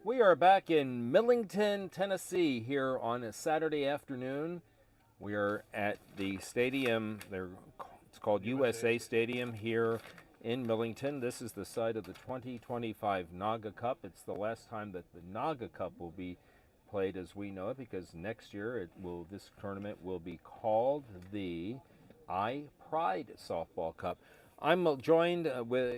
We are back in Millington, Tennessee here on a Saturday afternoon. We are at the stadium. It's called USA Stadium here in Millington. This is the site of the 2025 NAGAAA Cup. It's the last time that the NAGAAA Cup will be played as we know it, because next year this tournament will be called the Pride Softball Cup. I'm joined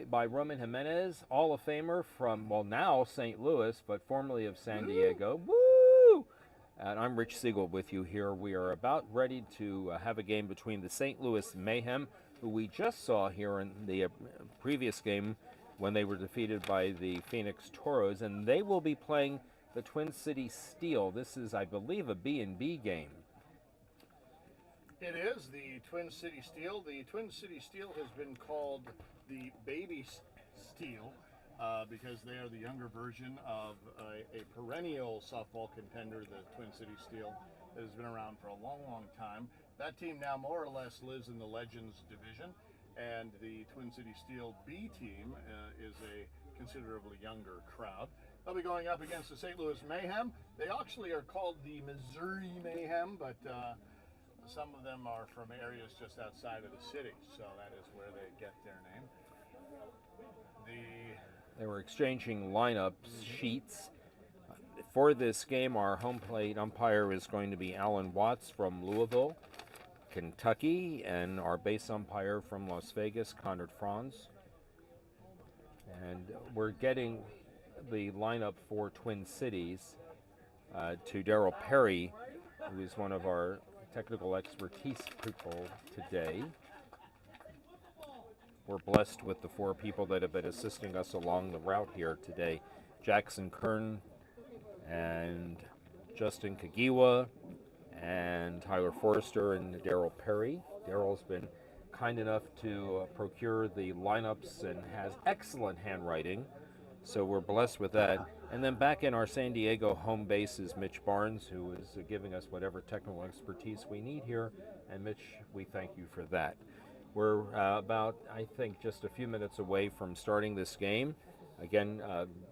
by Roman Jimenez, Hall of Famer from, well, now St. Louis, but formerly of San Diego. Woo! And I'm Rich Siegel with you here. We are about ready to have a game between the St. Louis Mayhem, who we just saw here in the previous game when they were defeated by the Phoenix Toros, and they will be playing the Twin City Steel. This is, I believe, a B&B game. It is the Twin City Steel. The Twin City Steel has been called the Baby Steel because they are the younger version of a perennial softball contender, the Twin City Steel, that has been around for a long, long time. That team now more or less lives in the Legends division, and the Twin City Steel B team is a considerably younger crowd. They'll be going up against the St. Louis Mayhem. They actually are called the Missouri Mayhem, but some of them are from areas just outside of the city, so that is where they get their name. They were exchanging lineup sheets. For this game, our home plate umpire is going to be Alan Watts from Louisville, Kentucky, and our base umpire from Las Vegas, Conrad Franz. And we're getting the lineup for Twin Cities to Darryl Perry, who is one of our technical expertise people today. We're blessed with the four people that have been assisting us along the route here today. Jackson Kern and Justin Kagiwa and Tyler Forrester and Darryl Perry. Darryl's been kind enough to procure the lineups and has excellent handwriting, so we're blessed with that. And then back in our San Diego home base is Mitch Barnes, who is giving us whatever technical expertise we need here. And Mitch, we thank you for that. We're about, I think, just a few minutes away from starting this game. Again,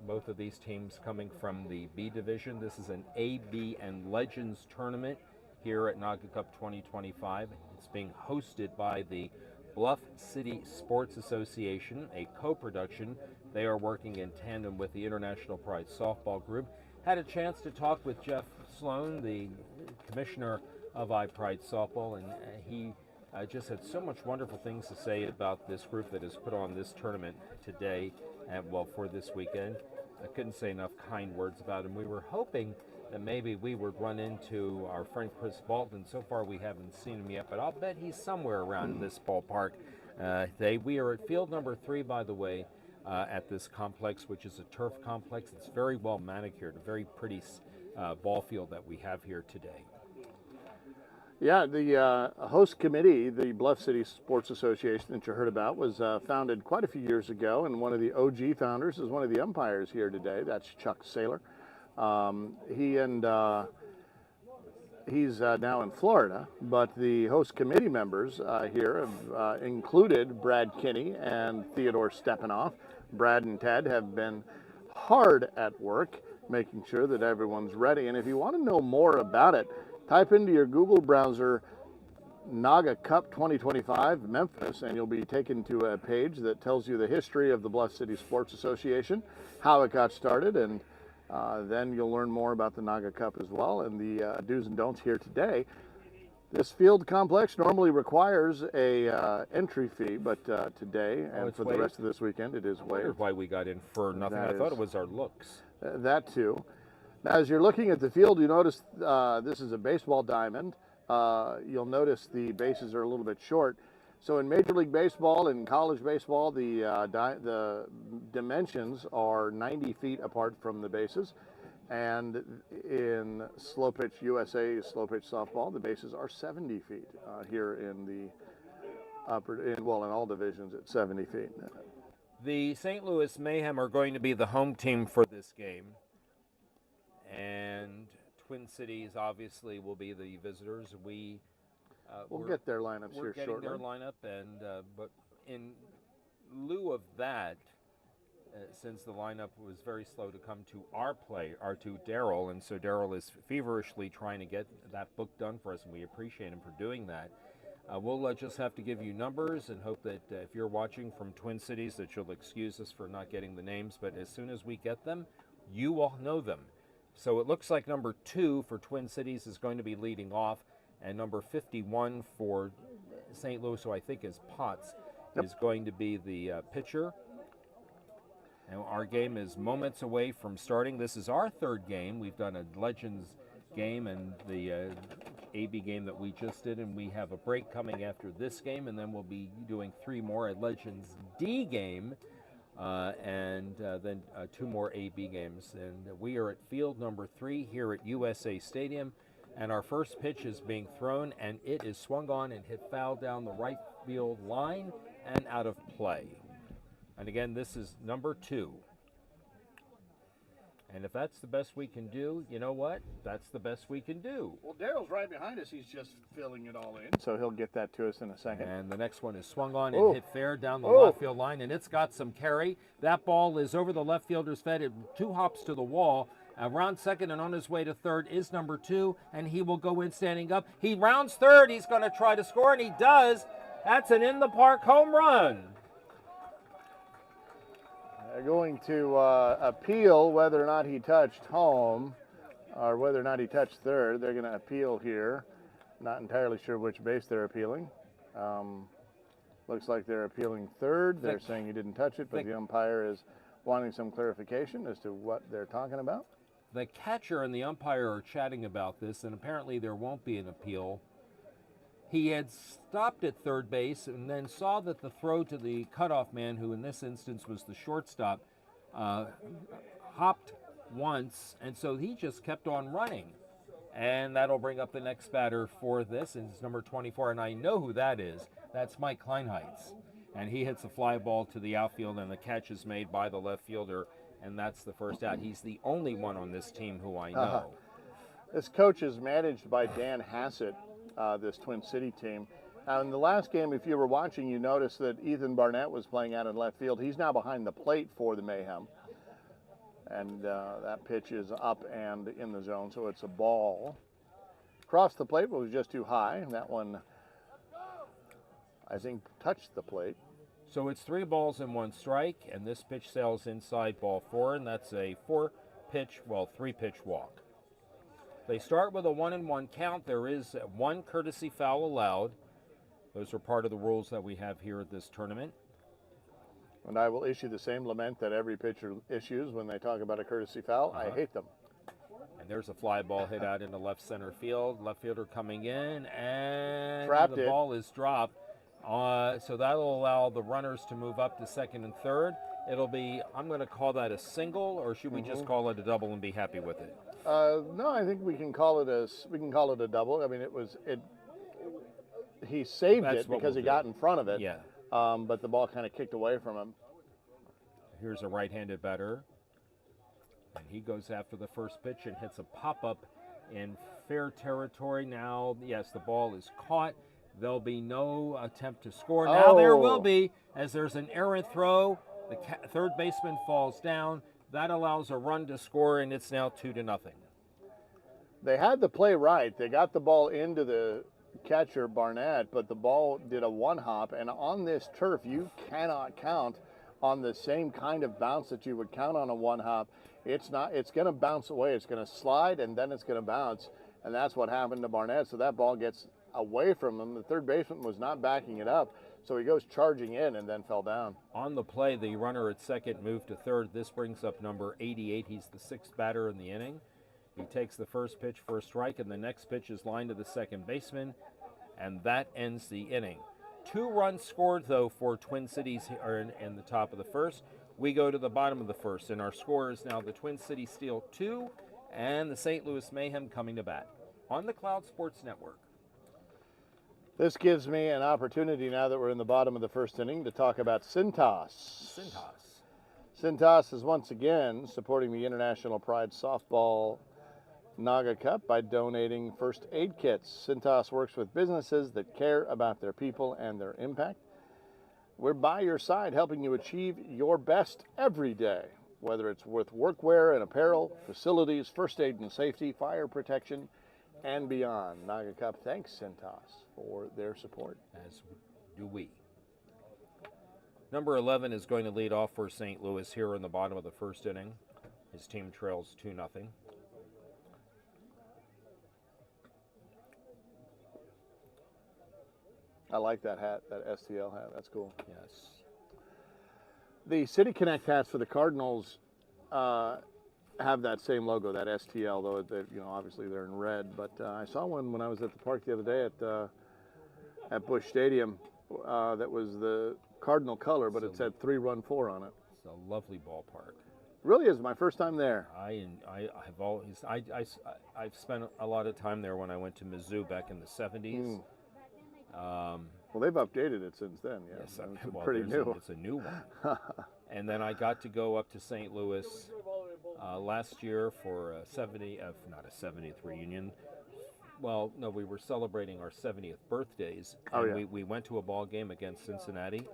both of these teams coming from the B division. This is an A, B, and Legends tournament here at NAGAAA Cup 2025. It's being hosted by the Bluff City Sports Association, a co-production. They are working in tandem with the International Pride Softball Group. Had a chance to talk with Jeff Sloan, the commissioner of iPride Softball, and he just had so much wonderful things to say about this group that has put on this tournament today, and well, for this weekend. I couldn't say enough kind words about him. We were hoping that maybe we would run into our friend Chris Bolton. So far we haven't seen him yet, but I'll bet he's somewhere around this ballpark. We are at field number 3, by the way, at this complex, which is a turf complex. It's very well manicured, a very pretty ball field that we have here today. Yeah, the host committee, the Bluff City Sports Association that you heard about, was founded quite a few years ago, and one of the OG founders is one of the umpires here today. That's Chuck Saylor. He's now in Florida, but the host committee members here have included Brad Kinney and Theodore Stepanoff. Brad and Ted have been hard at work making sure that everyone's ready. And if you want to know more about it, type into your Google browser NAGAAA Cup 2025 Memphis, and you'll be taken to a page that tells you the history of the Bluff City Sports Association, how it got started, and then you'll learn more about the NAGAAA Cup as well and the do's and don'ts here today. This field complex normally requires a entry fee, but today and for the rest of this weekend, it is waived. That's why we got in for nothing. I thought it was our looks. That too. Now, as you're looking at the field, you notice this is a baseball diamond. You'll notice the bases are a little bit short. So in Major League Baseball and college baseball, the dimensions are 90 feet apart from the bases. And in slow pitch USA, slow pitch softball, the bases are 70 feet here in the in all divisions at 70 feet. The St. Louis Mayhem are going to be the home team for this game. And Twin Cities obviously will be the visitors. We'll get their lineups here shortly. We're getting their lineup, and but in lieu of that, since the lineup was very slow to come to our play, or to Daryl, and so Daryl is feverishly trying to get that book done for us, and we appreciate him for doing that. We'll just have to give you numbers and hope that if you're watching from Twin Cities that you'll excuse us for not getting the names, but as soon as we get them, you will know them. So it looks like number 2 for Twin Cities is going to be leading off, and number 51 for St. Louis, who I think is Potts, is going to be the pitcher. And our game is moments away from starting. This is our 3rd game. We've done a Legends game and the AB game that we just did, and we have a break coming after this game, and then we'll be doing 3 more, a Legends D game, and then 2 more AB games. And we are at field number 3 here at USA Stadium, and our first pitch is being thrown, and it is swung on and hit foul down the right field line and out of play. And again, this is number 2. And if that's the best we can do, you know what? That's the best we can do. Well, Daryl's right behind us. He's just filling it all in. So he'll get that to us in a second. And the next one is swung on and hit fair down the left field line, and it's got some carry. That ball is over the left fielder's head. 2 hops to the wall. Around second and on his way to third is number 2, and he will go in standing up. He rounds third. He's going to try to score, and he does. That's an in-the-park home run. They're going to appeal whether or not he touched home or whether or not he touched third. They're going to appeal here. Not entirely sure which base they're appealing. Looks like they're appealing third. They're saying he didn't touch it, but the umpire is wanting some clarification as to what they're talking about. The catcher and the umpire are chatting about this, and apparently there won't be an appeal. He had stopped at third base and then saw that the throw to the cutoff man, who in this instance was the shortstop, hopped once, and so he just kept on running. And that'll bring up the next batter for this, and it's number 24, and I know who that is. That's Mike Kleinheitz. And he hits a fly ball to the outfield, and the catch is made by the left fielder, and that's the first out. He's the only one on this team who I know. This coach is managed by Dan Hassett. This Twin City team. In the last game, if you were watching, you noticed that Ethan Barnett was playing out in left field. He's now behind the plate for the Mayhem. And that pitch is up and in the zone, so it's a ball. Across the plate, but was just too high. That one, I think, touched the plate. So it's 3 balls and 1 strike, and this pitch sails inside ball 4, and that's a 3-pitch walk. They start with a 1-1 count. There is 1 courtesy foul allowed. Those are part of the rules that we have here at this tournament. And I will issue the same lament that every pitcher issues when they talk about a courtesy foul. I hate them. And there's a fly ball hit out into left center field. Left fielder coming in, and the ball is dropped. So that'll allow the runners to move up to second and third. It'll be, I'm going to call that a single, or should we just call it a double and be happy with it? No, I think we can call it a double. I mean, he saved it because he got in front of it. Yeah. But the ball kind of kicked away from him. Here's a right-handed batter, and he goes after the first pitch and hits a pop-up in fair territory. Now, yes, the ball is caught. There'll be no attempt to score. Now there will be, as there's an errant throw. The third baseman falls down. That allows a run to score, and it's now 2-0. They had the play right. They got the ball into the catcher, Barnett, but the ball did a 1-hop, and on this turf, you cannot count on the same kind of bounce that you would count on a 1-hop. It's going to bounce away. It's going to slide, and then it's going to bounce, and that's what happened to Barnett. So that ball gets away from him. The third baseman was not backing it up, so he goes charging in and then fell down. On the play, the runner at second moved to third. This brings up number 88. He's the 6th batter in the inning. He takes the first pitch for a strike, and the next pitch is lined to the second baseman, and that ends the inning. 2 runs scored, though, for Twin Cities in the top of the first. We go to the bottom of the first, and our score is now the Twin Cities Steel 2 and the St. Louis Mayhem coming to bat on the Cloud Sports Network. This gives me an opportunity, now that we're in the bottom of the first inning, to talk about Cintas. Cintas is once again supporting the International Pride Softball NAGAAA Cup by donating first aid kits. Cintas works with businesses that care about their people and their impact. We're by your side, helping you achieve your best every day, whether it's with workwear and apparel, facilities, first aid and safety, fire protection, and beyond. NAGAAA Cup thanks Cintas for their support. As do we. Number 11 is going to lead off for St. Louis here in the bottom of the first inning. His team trails 2-0. I like that hat, that STL hat. That's cool. Yes. The City Connect hats for the Cardinals have that same logo, that STL, though obviously they're in red. But I saw one when I was at the park the other day at Busch Stadium that was the Cardinal color, but it said 3-run-4 on it. It's a lovely ballpark. Really is my first time there. I've spent a lot of time there when I went to Mizzou back in the 70s. Well, they've updated it since then. Yeah, yes, it's pretty new. It's a new one. And then I got to go up to St. Louis last year for not a 70th reunion. Well, no, we were celebrating our 70th birthdays. And we went to a ball game against Cincinnati.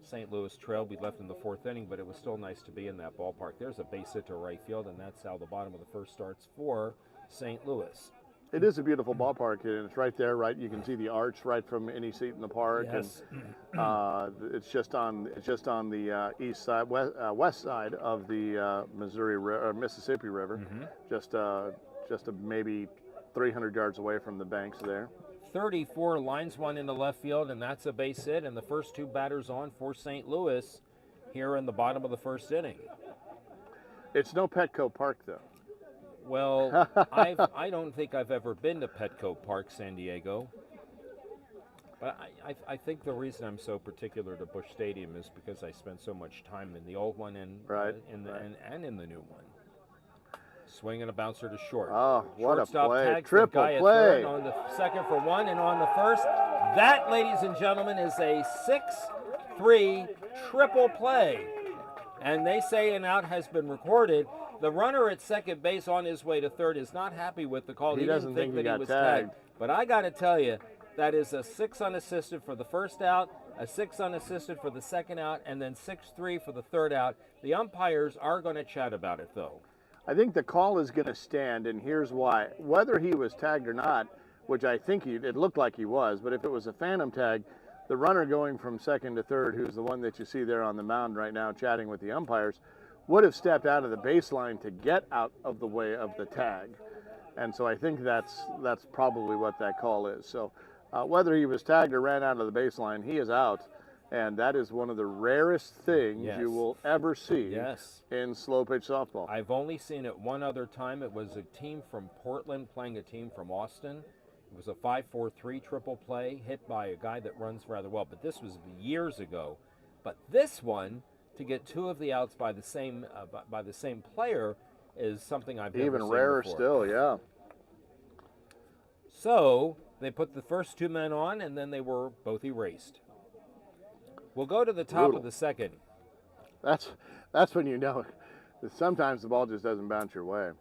St. Louis trailed. We left in the 4th inning, but it was still nice to be in that ballpark. There's a base hit to right field, and that's how the bottom of the first starts for St. Louis. It is a beautiful ballpark, and it's right there. Right, you can see the arch right from any seat in the park. Yes. And it's just on the east side, west side of the Mississippi River. Mm-hmm. Just maybe 300 yards away from the banks there. 34 lines one into left field, and that's a base hit, and the first two batters on for St. Louis here in the bottom of the first inning. It's no Petco Park, though. Well, I don't think I've ever been to Petco Park, San Diego. But I think the reason I'm so particular to Busch Stadium is because I spent so much time in the old one and in the new one. Swing and a bouncer to short. Oh, what Shortstop a play. tags Triple the guy play. At third, on the second for one and on the first. That, ladies and gentlemen, is a 6-3 triple play. And they say an out has been recorded. The runner at second base on his way to third is not happy with the call. He doesn't think that he he was tagged. But I got to tell you, that is a 6 unassisted for the first out, a 6 unassisted for the second out, and then 6-3 for the third out. The umpires are going to chat about it, though. I think the call is going to stand, and here's why. Whether he was tagged or not, which I think it looked like he was, but if it was a phantom tag, the runner going from second to third, who's the one that you see there on the mound right now chatting with the umpires, would have stepped out of the baseline to get out of the way of the tag. And so I think that's probably what that call is. So whether he was tagged or ran out of the baseline, he is out. And that is one of the rarest things you will ever see in slow pitch softball. I've only seen it one other time. It was a team from Portland playing a team from Austin. It was a 5-4-3 triple play hit by a guy that runs rather well. But this was years ago. But this one, to get two of the outs by the same player, is something I've never seen even rarer before. still, yeah. So they put the first two men on, and then they were both erased. We'll go to the top of the second. That's when you know that sometimes the ball just doesn't bounce your way.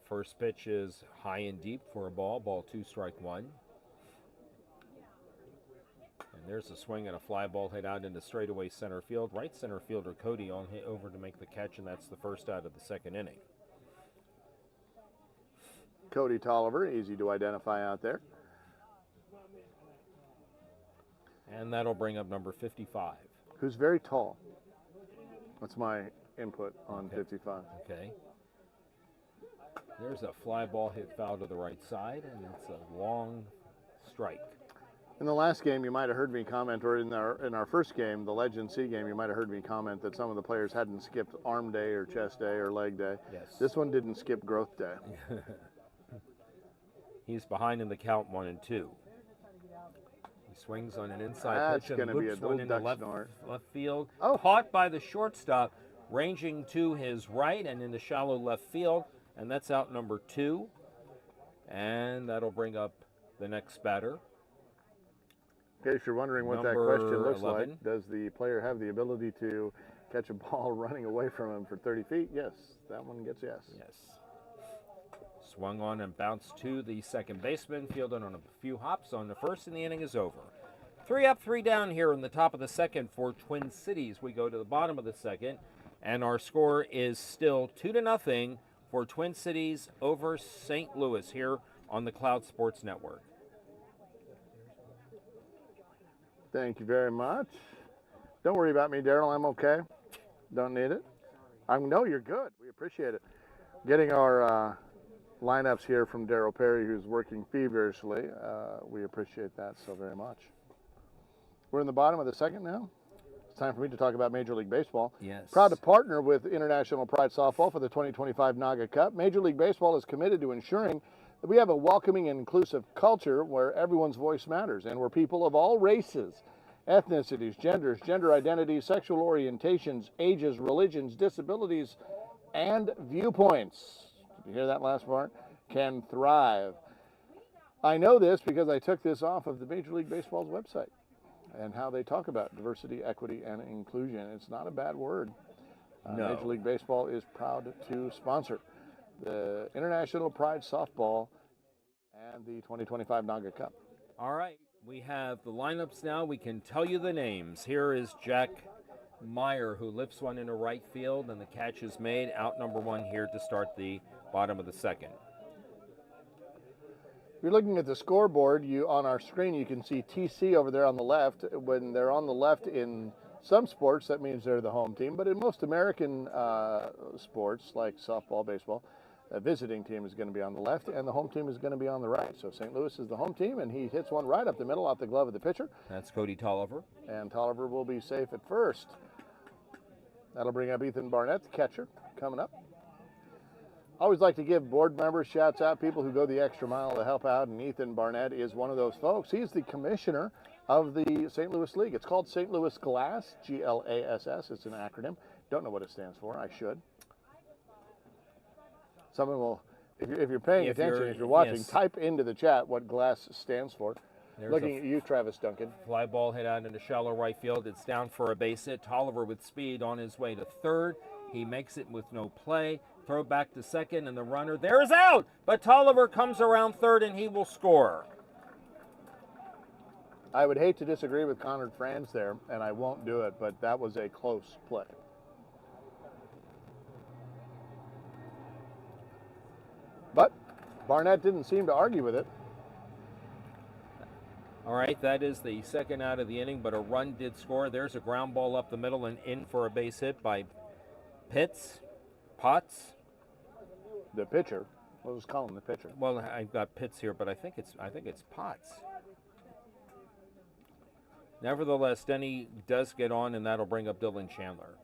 First pitch is high and deep for a ball 2, strike 1. And there's a swing and a fly ball hit out into straightaway center field. Right center fielder Cody on hit over to make the catch, and that's the first out of the second inning. Cody Tolliver, easy to identify out there. And that'll bring up number 55. Who's very tall. That's my input on 55. Okay. There's a fly ball hit foul to the right side, and it's a long strike. In the last game, you might have heard me comment, or in our first game, the Legend C game, you might have heard me comment that some of the players hadn't skipped arm day or chest day or leg day. Yes. This one didn't skip growth day. He's behind in the count 1-2. He swings on an inside pitch and loops one into left field. Oh. Caught by the shortstop, ranging to his right and into shallow left field. And that's out number 2. And that'll bring up the next batter. In case you're wondering what that question looks like, does the player have the ability to catch a ball running away from him for 30 feet? Yes, that one gets yes. Yes. Swung on and bounced to the second baseman, fielded on a few hops on the first, and the inning is over. 3 up, 3 down here in the top of the second for Twin Cities. We go to the bottom of the second, and our score is still 2-0 for Twin Cities over St. Louis here on the Cloud Sports Network. Thank you very much. Don't worry about me, Daryl. I'm okay. Don't need it. I know you're good. We appreciate it. Getting our lineups here from Daryl Perry, who's working feverishly. We appreciate that so very much. We're in the bottom of the second now. It's time for me to talk about Major League Baseball. Yes. Proud to partner with International Pride Softball for the 2025 NAGAAA Cup. Major League Baseball is committed to ensuring that we have a welcoming and inclusive culture where everyone's voice matters and where people of all races, ethnicities, genders, gender identities, sexual orientations, ages, religions, disabilities, and viewpoints, did you hear that last part? Can thrive. I know this because I took this off of the Major League Baseball's website and how they talk about diversity, equity, and inclusion. It's not a bad word. No. Major League Baseball is proud to sponsor the International Pride Softball and the 2025 NAGAAA Cup. All right, we have the lineups now. We can tell you the names. Here is Jack Meyer, who lifts one into right field, and the catch is made. Out number 1 here to start the bottom of the second. If you're looking at the scoreboard, on our screen you can see TC over there on the left. When they're on the left in some sports, that means they're the home team, but in most American sports like softball, baseball, a visiting team is going to be on the left and the home team is going to be on the right. So St. Louis is the home team, and he hits one right up the middle off the glove of the pitcher. That's Cody Tolliver. And Tolliver will be safe at first. That'll bring up Ethan Barnett, the catcher, coming up. I always like to give board members shouts out, people who go the extra mile to help out, and Ethan Barnett is one of those folks. He's the commissioner of the St. Louis League. It's called St. Louis GLASS, G-L-A-S-S. It's an acronym. Don't know what it stands for. I should. Someone will, if you're paying attention, if you're watching, yes, type into the chat what GLASS stands for. There's Looking at you, Travis Duncan. Fly ball hit out into shallow right field. It's down for a base hit. Tolliver with speed on his way to third. He makes it with no play. Throw back to second, and the runner there is out. But Tolliver comes around third, and he will score. I would hate to disagree with Conrad Franz there, and I won't do it, but that was a close play. But Barnett didn't seem to argue with it. All right, that is the second out of the inning, but a run did score. There's a ground ball up the middle and in for a base hit by Potts. The pitcher. We'll just call him the pitcher. Well, I've got Pitts here, but I think it's Potts. Nevertheless, Denny does get on, and that'll bring up Dylan Chandler.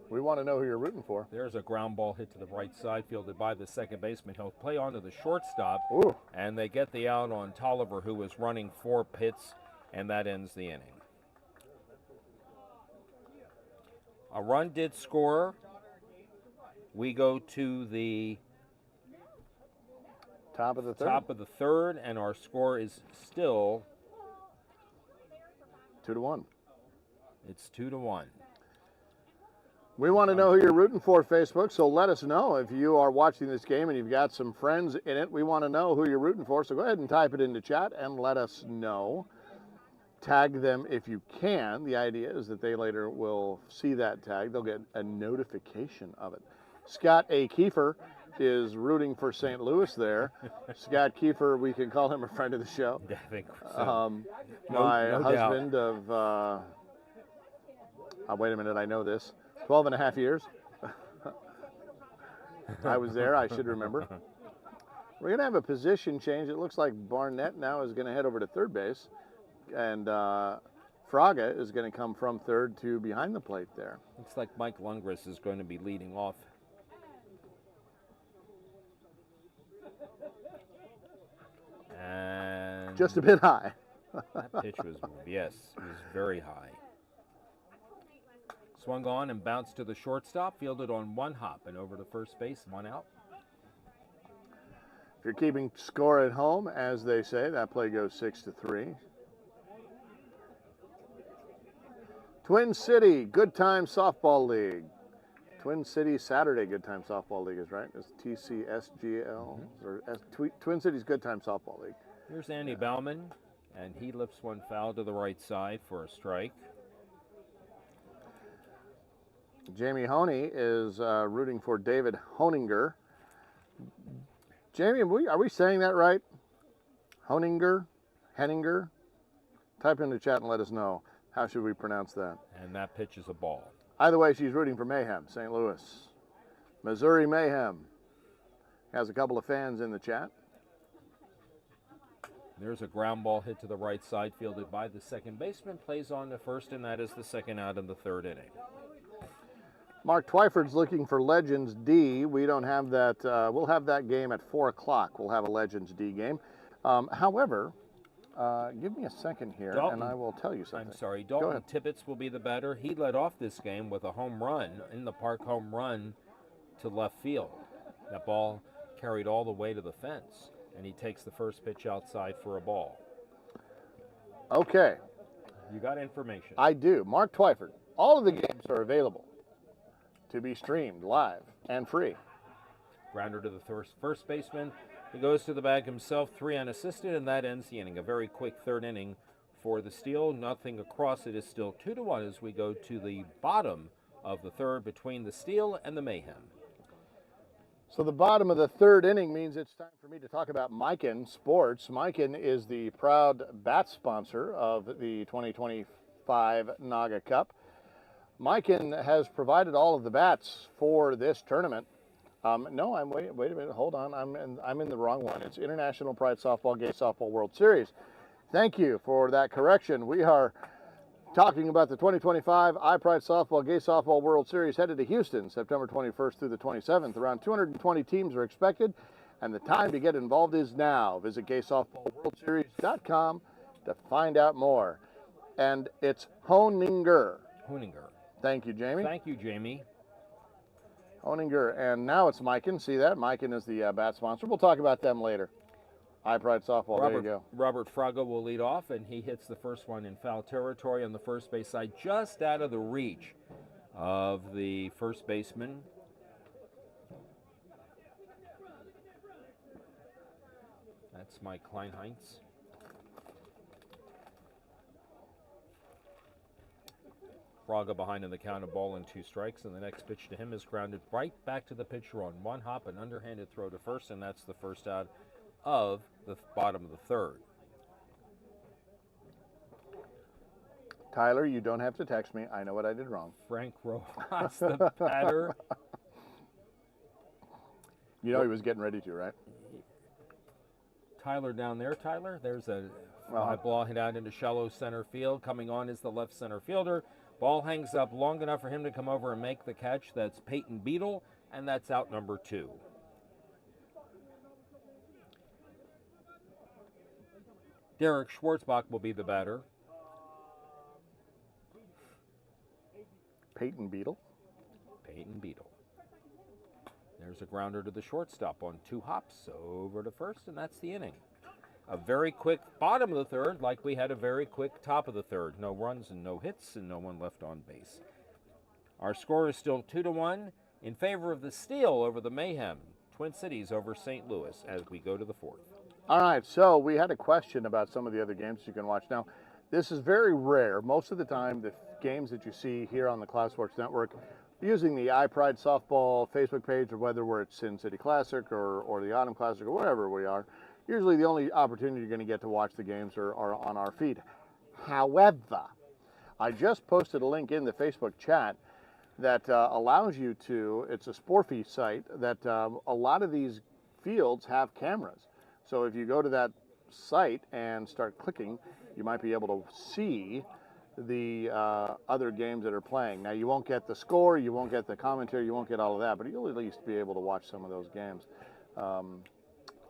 We want to know who you're rooting for. There's a ground ball hit to the right side, fielded by the second baseman. He'll play onto the shortstop, Ooh. And they get the out on Tolliver, who was running for Pitts, and that ends the inning. A run did score. We go to the top of the third, and our score is still 2-1. It's 2-1. We want to know who you're rooting for, Facebook, so let us know if you are watching this game and you've got some friends in it. We want to know who you're rooting for, so go ahead and type it into chat and let us know. Tag them if you can. The idea is that they later will see that tag. They'll get a notification of it. Scott A. Kiefer is rooting for St. Louis there. Scott Kiefer, we can call him a friend of the show. I think so. My no husband doubt. of, wait a minute, I know this, 12 and a half years. I was there, I should remember. We're going to have a position change. It looks like Barnett now is going to head over to third base, and Fraga is going to come from third to behind the plate there. Looks like Mike Lundgren is going to be leading off. And just a bit high. That pitch was, yes, it was very high. Swung on and bounced to the shortstop, fielded on one hop and over to first base, one out. If you're keeping score at home, as they say, that play goes 6-3. Twin City Good Time Softball League. Twin Cities Saturday Good Time Softball League is right. It's TCSGL or Twin Cities Good Time Softball League. Here's Andy Bauman, and he lifts one foul to the right side for a strike. Jamie Honey is rooting for David Honinger. Jamie, are we saying that right? Honinger? Henninger? Type in the chat and let us know. How should we pronounce that? And that pitch is a ball. Either way, she's rooting for Mayhem, St. Louis. Missouri Mayhem has a couple of fans in the chat. There's a ground ball hit to the right side, fielded by the second baseman, plays on to first, and that is the second out in the third inning. Mark Twyford's looking for Legends D. We don't have that. We'll have that game at 4 o'clock. We'll have a Legends D game. However, give me a second here, Dalton, and I will tell you something. I'm sorry. Dalton Tibbetts will be the batter. He led off this game with a home run, in the park home run to left field. That ball carried all the way to the fence, and he takes the first pitch outside for a ball. Okay. You got information. I do. Mark Twyford. All of the games are available to be streamed live and free. Grounder to the first baseman. He goes to the bag himself, 3 unassisted, and that ends the inning. A very quick third inning for the Steel. Nothing across. It is still 2-1 as we go to the bottom of the third between the Steel and the Mayhem. So the bottom of the third inning means it's time for me to talk about Miken Sports. Miken is the proud bat sponsor of the 2025 NAGAAA Cup. Miken has provided all of the bats for this tournament. No, wait a minute, hold on. I'm in the wrong one. It's International Pride Softball Gay Softball World Series. Thank you for that correction. We are talking about the 2025 iPride Softball Gay Softball World Series headed to Houston, September 21st through the 27th. Around 220 teams are expected, and the time to get involved is now. Visit gaysoftballworldseries.com to find out more. And it's Honinger. Honinger. Thank you, Jamie. Thank you, Jamie. Honinger, and now it's Miken. See that? Miken is the bat sponsor. We'll talk about them later. iPride Softball, there you go. Robert Fraga will lead off, and he hits the first one in foul territory on the first base side, just out of the reach of the first baseman. That's Mike Kleinheitz. Fraga behind in the count, a ball and 2 strikes, and the next pitch to him is grounded right back to the pitcher on one hop, an underhanded throw to first, and that's the first out of the bottom of the third. Tyler, you don't have to text me. I know what I did wrong. Frank Rojas, the batter. You know he was getting ready to, right? Tyler down there, Tyler. There's a fly ball hit out into shallow center field. Coming on is the left center fielder. Ball hangs up long enough for him to come over and make the catch. That's Peyton Beadle, and that's out number 2. Derek Schwartzbach will be the batter. Peyton Beadle. Peyton Beadle. There's a grounder to the shortstop on 2 hops over to first, and that's the inning. A very quick bottom of the third, like we had a very quick top of the third. No runs and no hits and no one left on base. Our score is still 2-1 in favor of the Steel over the Mayhem. Twin Cities over St. Louis as we go to the 4th. All right, so we had a question about some of the other games you can watch. Now, this is very rare. Most of the time, the games that you see here on the Cloud Sports Network, using the iPride Softball Facebook page, or whether we're at Sin City Classic or the Autumn Classic or wherever we are, usually the only opportunity you're going to get to watch the games are on our feed. However, I just posted a link in the Facebook chat that allows you to, it's a Sporfy site, that a lot of these fields have cameras. So if you go to that site and start clicking, you might be able to see the other games that are playing. Now, you won't get the score, you won't get the commentary, you won't get all of that, but you'll at least be able to watch some of those games.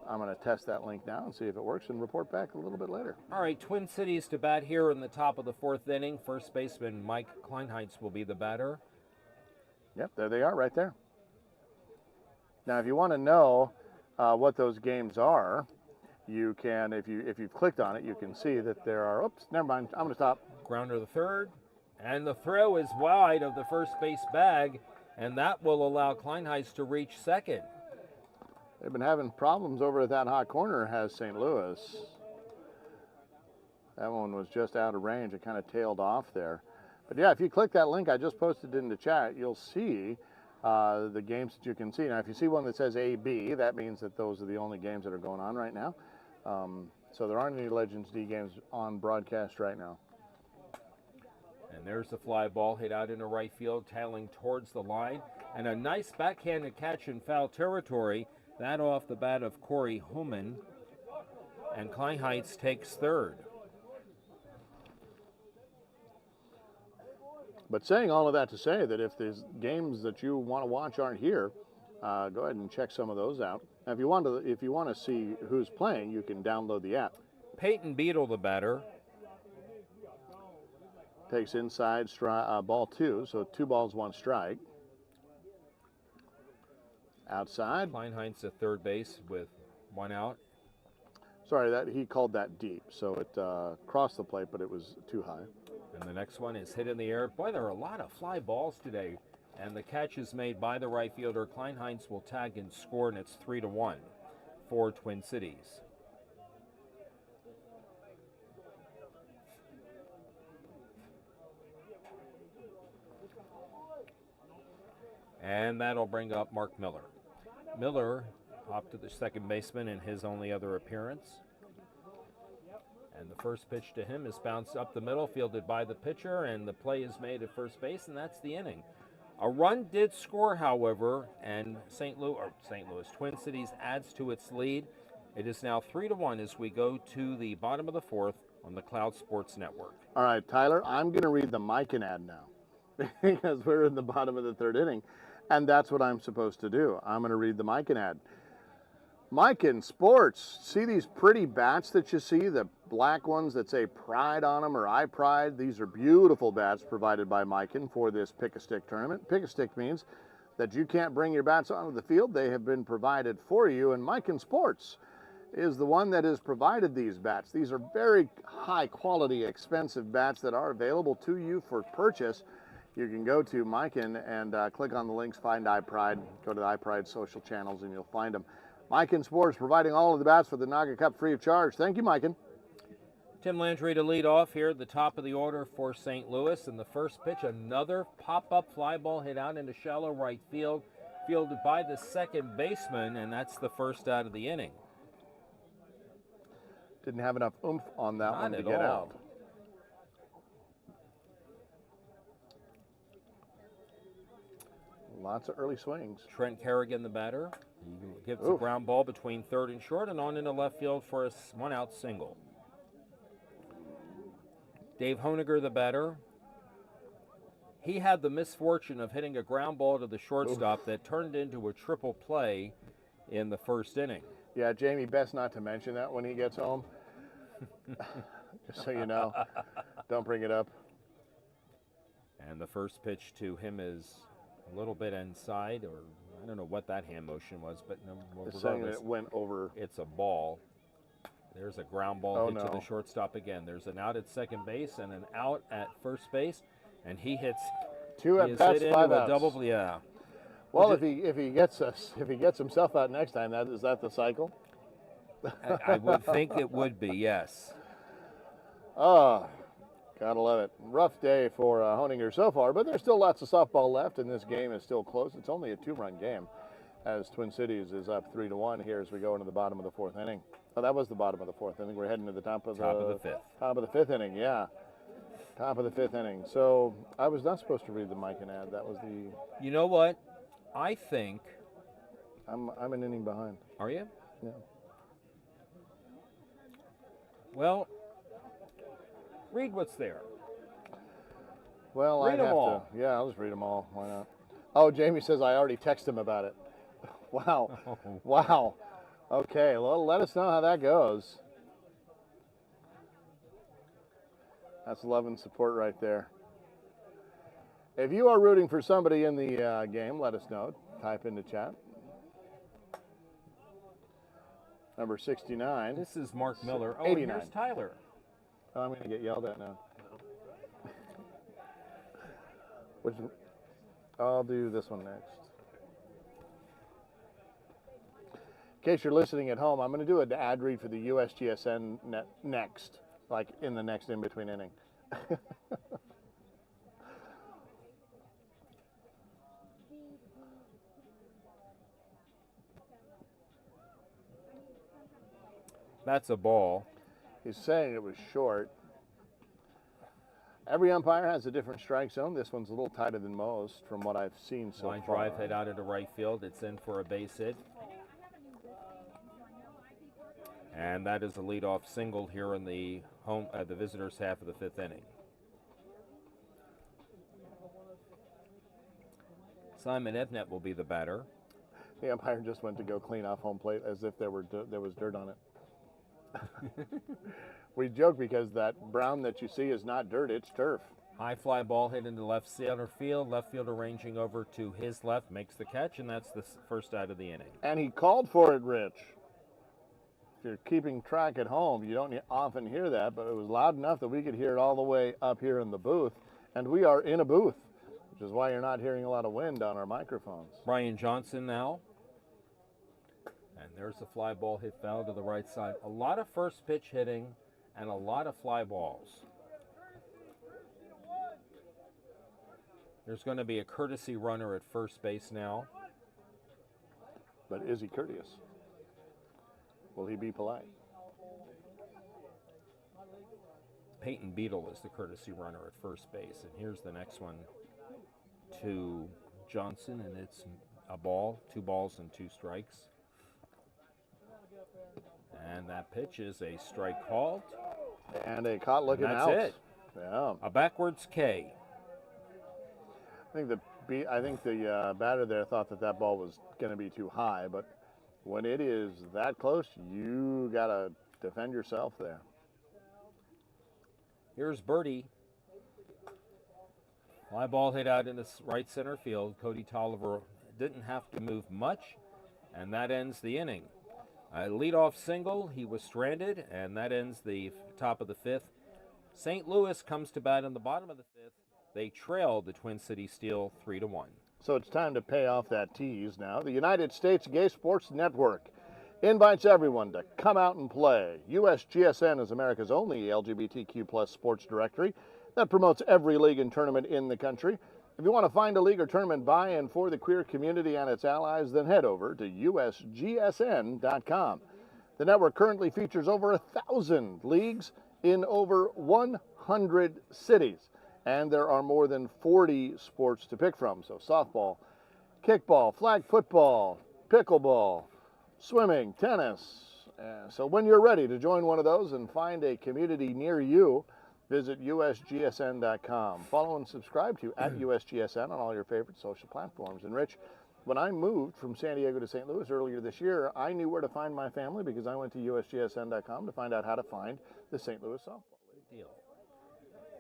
I'm going to test that link now and see if it works and report back a little bit later. All right, Twin Cities to bat here in the top of the 4th inning. First baseman Mike Kleinheitz will be the batter. Yep, there they are right there. Now, if you want to know what those games are, you can, if you've clicked on it, you can see that there are, oops, never mind, I'm going to stop. Grounder the third, and the throw is wide of the first base bag, and that will allow Kleinheitz to reach second. They've been having problems over at that hot corner, has St. Louis. That one was just out of range. It kind of tailed off there. But yeah, if you click that link I just posted in the chat, you'll see the games that you can see. Now, if you see one that says AB, that means that those are the only games that are going on right now. So there aren't any Legends D games on broadcast right now. And there's the fly ball hit out into right field, tailing towards the line. And a nice backhanded catch in foul territory. That off the bat of Corey Human. And Kleinheitz takes third. But saying all of that to say that if there's games that you want to watch aren't here, go ahead and check some of those out. Now, if you want to see who's playing, you can download the app. Peyton Beetle, the batter. Takes inside ball 2, so 2 balls, 1 strike. Outside. Kleinheitz at third base with 1 out. Sorry, that he called that deep, so it crossed the plate, but it was too high. And the next one is hit in the air. Boy, there are a lot of fly balls today. And the catch is made by the right fielder. Kleinheitz will tag and score, and it's 3-1 for Twin Cities. And that'll bring up Mark Miller. Miller popped to the second baseman in his only other appearance. And the first pitch to him is bounced up the middle, fielded by the pitcher, and the play is made at first base, and that's the inning. A run did score, however, and Twin Cities adds to its lead. It is now 3-1 as we go to the bottom of the fourth on the Cloud Sports Network. All right, Tyler, I'm going to read the Mikan ad now because we're in the bottom of the third inning, and that's what I'm supposed to do. I'm going to read the Mikan ad. Mikan Sports, see these pretty bats that you see, the black ones that say Pride on them or I Pride? These are beautiful bats provided by Mikan for this Pick-a-Stick tournament. Pick-a-Stick means that you can't bring your bats onto the field. They have been provided for you, and Mikan Sports is the one that has provided these bats. These are very high quality, expensive bats that are available to you for purchase. You can go to Mikan and click on the links, find iPride, go to the iPride social channels, and you'll find them. Mikan Sports providing all of the bats for the NAGAAA Cup free of charge. Thank you, Mikan. Tim Landry to lead off here at the top of the order for St. Louis. And the first pitch, another pop-up fly ball hit out into shallow right field, fielded by the second baseman, and that's the first out of the inning. Didn't have enough oomph on that one to get out. Lots of early swings. Trent Kerrigan, the batter. He gives a ground ball between third and short and on into left field for a 1-out single. Dave Honiger, the batter. He had the misfortune of hitting a ground ball to the shortstop that turned into a triple play in the first inning. Yeah, Jamie, best not to mention that when he gets home. Just so you know. Don't bring it up. And the first pitch to him is a little bit inside, or I don't know what that hand motion was, but it went over. It's a ball. There's a ground ball hit to the shortstop again. There's an out at second base and an out at first base, and he hits 2 at bats, 5 outs. Double, yeah. Well, if he gets himself out next time, is that the cycle? I would think it would be, yes. Oh, gotta love it. Rough day for Honinger so far, but there's still lots of softball left, and this game is still close. It's only a 2-run game, as Twin Cities is up 3-1 here as we go into the bottom of the fourth inning. Oh, that was the bottom of the fourth inning. We're heading to the top of the fifth. Top of the fifth inning, yeah. Top of the fifth inning. So I was not supposed to read the Mikan ad. That was the. You know what? I think. I'm an inning behind. Are you? Yeah. Well, read what's there. Well, read them all. Yeah, I'll just read them all. Why not? Oh, Jamie says I already texted him about it. Wow. Wow. Okay, well, let us know how that goes. That's love and support right there. If you are rooting for somebody in the game, let us know. Type into chat. Number 69. This is Mark Miller. Oh, 89. here's Tyler. Oh, I'm going to get yelled at now. Which, I'll do this one next. In case you're listening at home, I'm going to do an ad read for the USGSN next, like in the next in-between inning. That's a ball. He's saying it was short. Every umpire has a different strike zone. This one's a little tighter than most from what I've seen so Line far. drive hit out into right field. It's in for a base hit. And that is a leadoff single here in the the visitors' half of the fifth inning. Simon Ebnet will be the batter. The umpire just went to go clean off home plate as if there was dirt on it. We joke because that brown that you see is not dirt, it's turf. High fly ball hit into left center field. Left fielder ranging over to his left makes the catch, and that's the first out of the inning. And he called for it, Rich. If you're keeping track at home, you don't often hear that, but it was loud enough that we could hear it all the way up here in the booth. And we are in a booth, which is why you're not hearing a lot of wind on our microphones. Brian Johnson now. And there's a fly ball hit foul to the right side. A lot of first pitch hitting and a lot of fly balls. There's going to be a courtesy runner at first base now. But is he courteous? Will he be polite? Peyton Beetle is the courtesy runner at first base. And here's the next one to Johnson, and it's a ball, 2 balls and 2 strikes. And that pitch is a strike called. And a caught looking and out. That's it. Yeah. A backwards K. I think the batter there thought that ball was going to be too high, but when it is that close, you got to defend yourself there. Here's Birdie. Fly ball hit out in the right center field. Cody Tolliver didn't have to move much, and that ends the inning. A leadoff single, he was stranded, and that ends the top of the fifth. St. Louis comes to bat in the bottom of the fifth. They trailed the Twin Cities Steel 3-1. So it's time to pay off that tease now. The United States Gay Sports Network invites everyone to come out and play. USGSN is America's only LGBTQ plus sports directory that promotes every league and tournament in the country. If you want to find a league or tournament by and for the queer community and its allies, then head over to usgsn.com. The network currently features over 1,000 leagues in over 100 cities, and there are more than 40 sports to pick from. So softball, kickball, flag football, pickleball, swimming, tennis. So when you're ready to join one of those and find a community near you, visit usgsn.com. Follow and subscribe to @USGSN on all your favorite social platforms. And Rich, when I moved from San Diego to St. Louis earlier this year, I knew where to find my family because I went to usgsn.com to find out how to find the St. Louis softball league. Deal.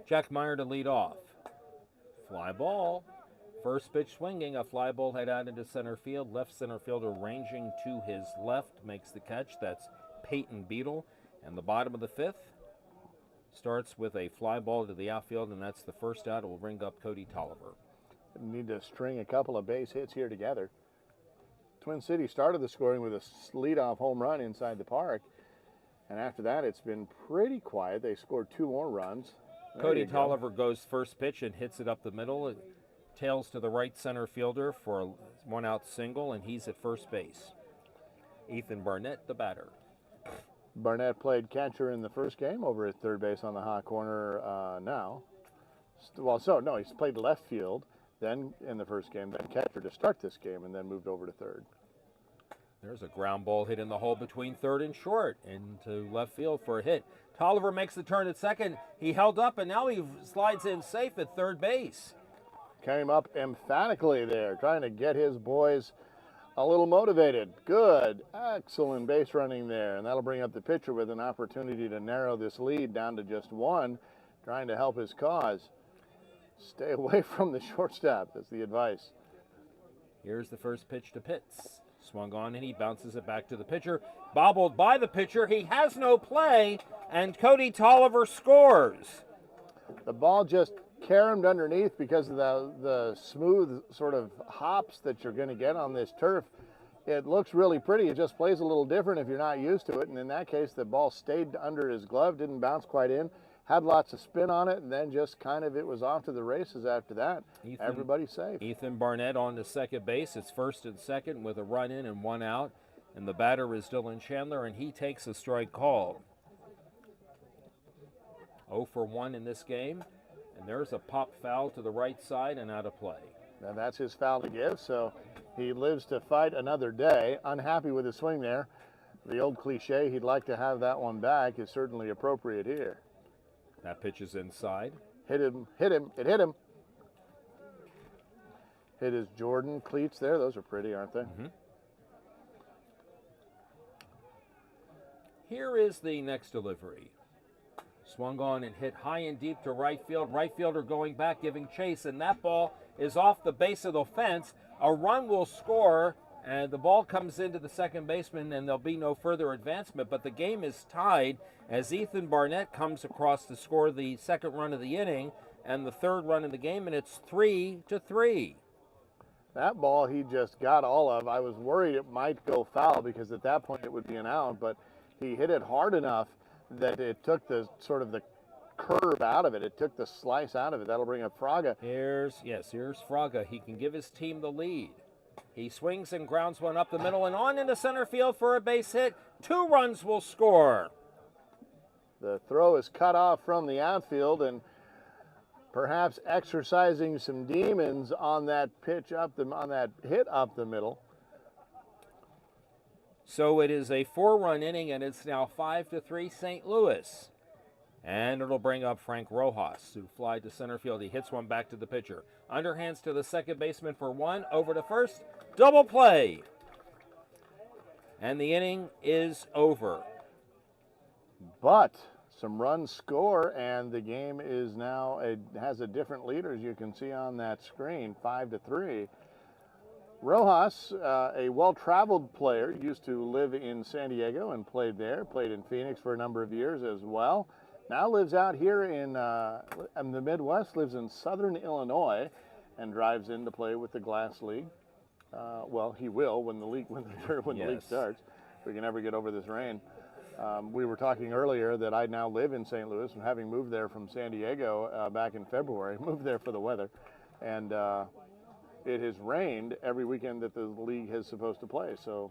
Jack Meyer to lead off. Fly ball. First pitch swinging. A fly ball head out into center field. Left center fielder ranging to his left makes the catch. That's Peyton Beetle. And the bottom of the fifth starts with a fly ball to the outfield, and that's the first out. It will bring up Cody Tolliver. Need to string a couple of base hits here together. Twin Cities started the scoring with a leadoff home run inside the park, and after that it's been pretty quiet. They scored 2 more runs. Cody Tolliver goes first pitch and hits it up the middle. It tails to the right center fielder for a 1-out single, and he's at first base. Ethan Barnett, the batter. Barnett played catcher in the first game over at third base on the hot corner now. He's played left field then in the first game, then catcher to start this game, and then moved over to third. There's a ground ball hit in the hole between third and short into left field for a hit. Tolliver makes the turn at second. He held up, and now he slides in safe at third base. Came up emphatically there, trying to get his boys a little motivated. Good, excellent base running there, and that'll bring up the pitcher with an opportunity to narrow this lead down to just 1, trying to help his cause. Stay away from the shortstop, that's the advice. Here's the first pitch to Pitts. Swung on, and he bounces it back to the pitcher. Bobbled by the pitcher. He has no play, and Cody Tolliver scores. The ball just caromed underneath because of the smooth sort of hops that you're going to get on this turf. It looks really pretty. It just plays a little different if you're not used to it. And in that case, the ball stayed under his glove, didn't bounce quite in, had lots of spin on it, and then just kind of it was off to the races after that. Everybody's safe. Ethan Barnett on to second base. It's first and second with a run in and one out. And the batter is Dylan Chandler, and he takes a strike call. 0 for 1 in this game. And there's a pop foul to the right side and out of play. Now that's his foul to give, so he lives to fight another day. Unhappy with his swing there. The old cliche, he'd like to have that one back, is certainly appropriate here. That pitch is inside. Hit him, it hit him. Hit his Jordan cleats there. Those are pretty, aren't they? Mm-hmm. Here is the next delivery. Swung on and hit high and deep to right field. Right fielder going back, giving chase, and that ball is off the base of the fence. A run will score, and the ball comes into the second baseman, and there'll be no further advancement. But the game is tied as Ethan Barnett comes across to score the second run of the inning and the third run of the game, and it's 3-3. That ball he just got all of. I was worried it might go foul because at that point it would be an out, but he hit it hard enough that it took the sort of the curve out of it. It took the slice out of it. That'll bring up Fraga. Here's Fraga. He can give his team the lead. He swings and grounds one up the middle and on into center field for a base hit. 2 runs will score. The throw is cut off from the outfield, and perhaps exercising some demons on that pitch on that hit up the middle. So it is a 4-run inning, and it's now 5-3 St. Louis. And it'll bring up Frank Rojas, who flied to center field. He hits one back to the pitcher. Underhands to the second baseman for 1, over to first. Double play. And the inning is over. But some runs score, and the game is now has a different leader, as you can see on that screen, 5-3. Rojas, a well-traveled player, used to live in San Diego and played there, played in Phoenix for a number of years as well. Now lives out here in the Midwest, lives in southern Illinois, and drives in to play with the Glass League. Well, he will when the league the league starts. If we can ever get over this rain. We were talking earlier that I now live in St. Louis, and having moved there from San Diego back in February, moved there for the weather, and it has rained every weekend that the league is supposed to play, so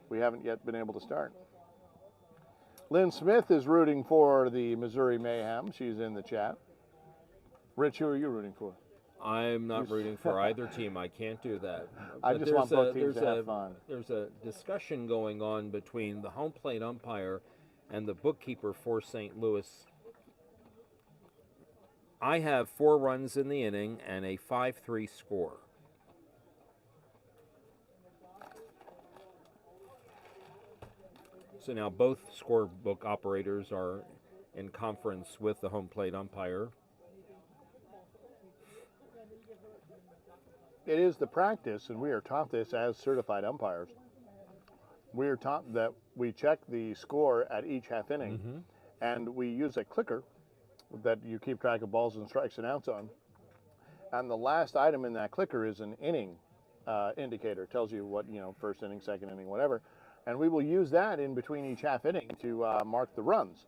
we haven't yet been able to start. Lynn Smith is rooting for the Missouri Mayhem. She's in the chat. Rich, who are you rooting for? I'm not rooting for either team. I can't do that. I just want both teams to have fun. There's a discussion going on between the home plate umpire and the bookkeeper for St. Louis. I have 4 runs in the inning and a 5-3 score. So now both scorebook operators are in conference with the home plate umpire. It is the practice, and we are taught this as certified umpires. We are taught that we check the score at each half inning, and we use a clicker that you keep track of balls and strikes and outs on. And the last item in that clicker is an inning indicator. It tells you what, first inning, second inning, whatever. And we will use that in between each half inning to mark the runs.